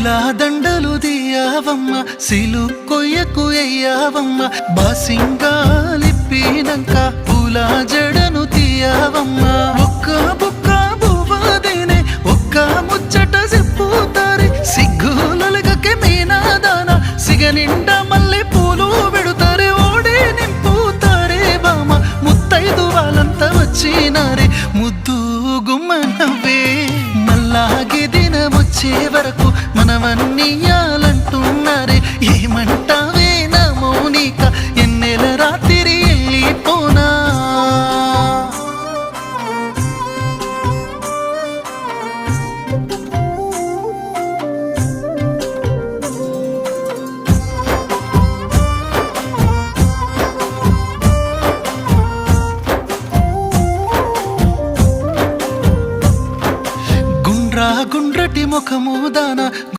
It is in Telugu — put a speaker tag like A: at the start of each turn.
A: పూలా దండలు దియావమ్మ సిలు కొయ్యకు ఎయ్యావమ్మ బాసింగాలిప్పినంక పూలా జడను తీయావమ్మ ఒక్క బుక్క బువ్వదేనే ఒక్క ముచ్చట చెప్పుతారే సిగ్గులొలగకే మీనాదాన సిగనిండా మల్లె పూలు పెడుతారే ఓడే నింపుతారే బామ ముత్తైదు వాళ్ళంతా వచ్చినారే ముద్దు గుమ్మనవ్వే మల్లాగి దినమొచ్చే వరకు మనవన్నీయాలంటున్నారే ఏమంటావు